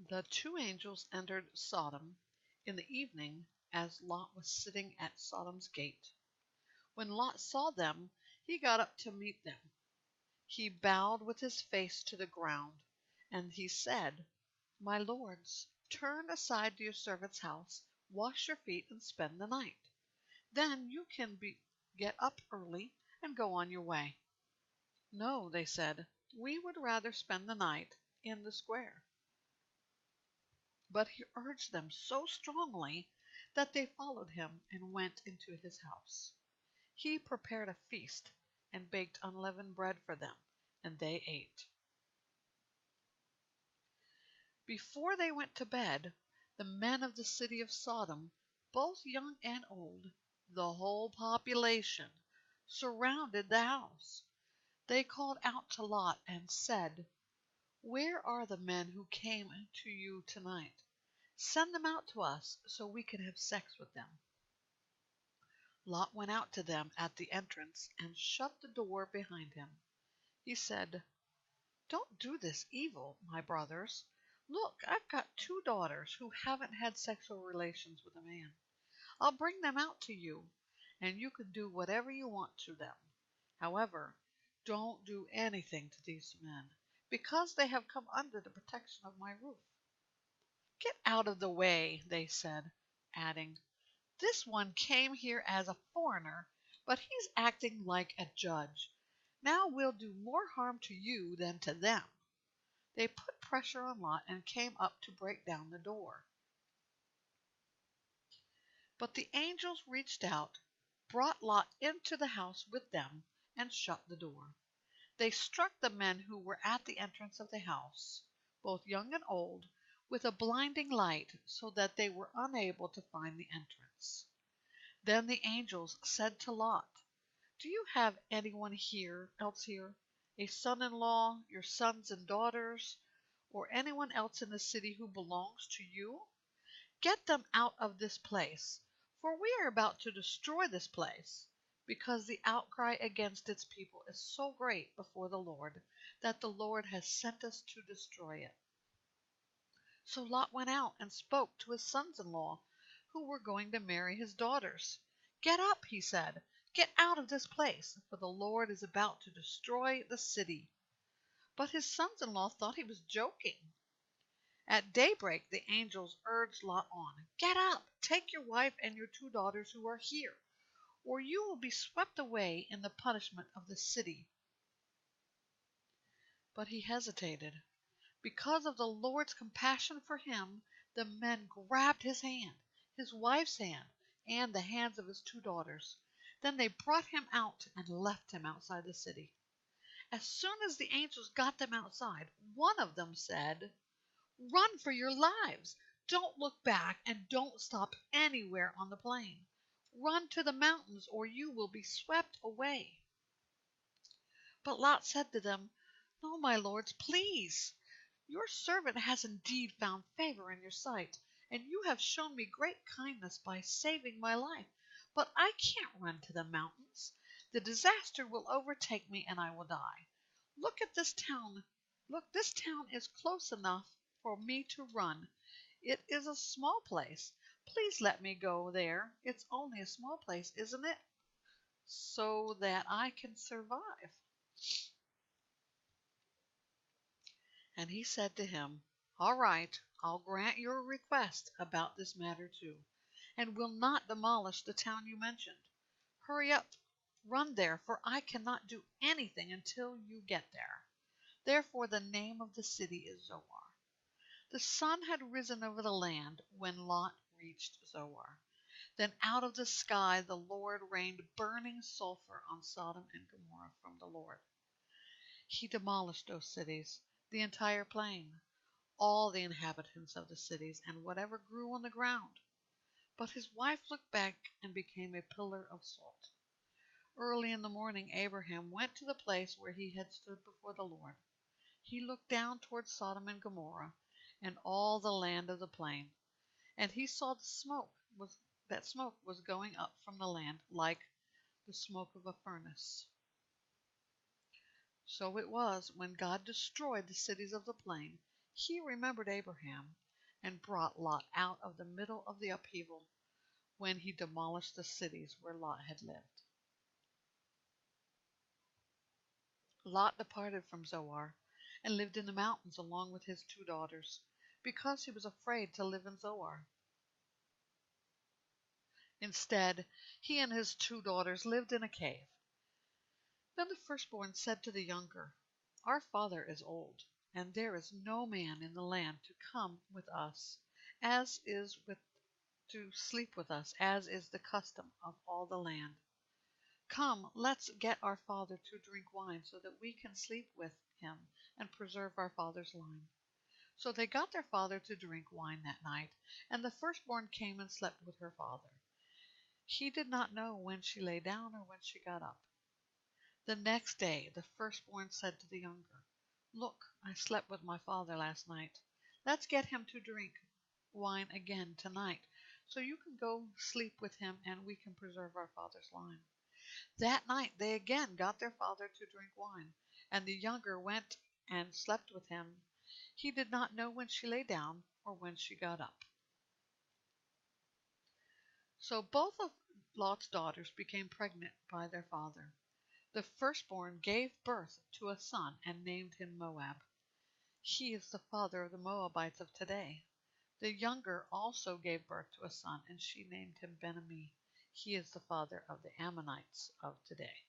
The two angels entered Sodom in the evening as Lot was sitting at Sodom's gate. When Lot saw them, he got up to meet them. He bowed with his face to the ground, and he said, "My lords, turn aside to your servant's house, wash your feet, and spend the night. Then you can get up early and go on your way." "No," they said, "we would rather spend the night in the square." But he urged them so strongly that they followed him and went into his house. He prepared a feast and baked unleavened bread for them, and they ate. Before they went to bed, the men of the city of Sodom, both young and old, the whole population, surrounded the house. They called out to Lot and said, "Where are the men who came to you tonight? Send them out to us so we can have sex with them." Lot went out to them at the entrance and shut the door behind him. He said, "Don't do this evil, my brothers. Look, I've got two daughters who haven't had sexual relations with a man. I'll bring them out to you, and you can do whatever you want to them. However, don't do anything to these men, because they have come under the protection of my roof." "Get out of the way," they said, adding, "This one came here as a foreigner, but he's acting like a judge. Now we'll do more harm to you than to them." They put pressure on Lot and came up to break down the door. But the angels reached out, brought Lot into the house with them, and shut the door. They struck the men who were at the entrance of the house, both young and old, with a blinding light, so that they were unable to find the entrance. Then the angels said to Lot, "Do you have anyone else here, a son-in-law, your sons and daughters, or anyone else in the city who belongs to you? Get them out of this place, for we are about to destroy this place, because the outcry against its people is so great before the Lord that the Lord has sent us to destroy it." So Lot went out and spoke to his sons-in-law, who were going to marry his daughters. "Get up," he said, "get out of this place, for the Lord is about to destroy the city." But his sons-in-law thought he was joking. At daybreak the angels urged Lot on, "Get up, take your wife and your two daughters who are here, or you will be swept away in the punishment of the city." But he hesitated. Because of the Lord's compassion for him, the men grabbed his hand, his wife's hand, and the hands of his two daughters. Then they brought him out and left him outside the city. As soon as the angels got them outside, one of them said, "Run for your lives! Don't look back and don't stop anywhere on the plain. Run to the mountains or you will be swept away." But Lot said to them, "No, my lords, please. Your servant has indeed found favor in your sight, and you have shown me great kindness by saving my life. But I can't run to the mountains. The disaster will overtake me and I will die. Look at this town. Look, this town is close enough for me to run. It is a small place. Please let me go there. It's only a small place, isn't it? So that I can survive." And he said to him, "All right, I'll grant your request about this matter too, and will not demolish the town you mentioned. Hurry up, run there, for I cannot do anything until you get there." Therefore the name of the city is Zoar. The sun had risen over the land when Lot reached Zoar. Then out of the sky the Lord rained burning sulfur on Sodom and Gomorrah from the Lord. He demolished those cities, the entire plain, all the inhabitants of the cities, and whatever grew on the ground. But his wife looked back and became a pillar of salt. Early in the morning Abraham went to the place where he had stood before the Lord. He looked down toward Sodom and Gomorrah and all the land of the plain, and he saw that smoke was going up from the land like the smoke of a furnace. So it was, when God destroyed the cities of the plain, He remembered Abraham and brought Lot out of the middle of the upheaval when he demolished the cities where Lot had lived. Lot departed from Zoar and lived in the mountains along with his 2 daughters, because he was afraid to live in Zoar. Instead, he and his 2 daughters lived in a cave. Then the firstborn said to the younger, "Our father is old, and there is no man in the land to come with us, as is with to sleep with us, as is the custom of all the land. Come, let's get our father to drink wine so that we can sleep with him and preserve our father's line." So they got their father to drink wine that night, and the firstborn came and slept with her father. He did not know when she lay down or when she got up. The next day the firstborn said to the younger, "Look, I slept with my father last night. Let's get him to drink wine again tonight, so you can go sleep with him and we can preserve our father's line." That night they again got their father to drink wine, and the younger went and slept with him. He did not know when she lay down or when she got up. So both of Lot's daughters became pregnant by their father. The firstborn gave birth to a son and named him Moab. He is the father of the Moabites of today. The younger also gave birth to a son, and she named him Ben-Ammi. He is the father of the Ammonites of today.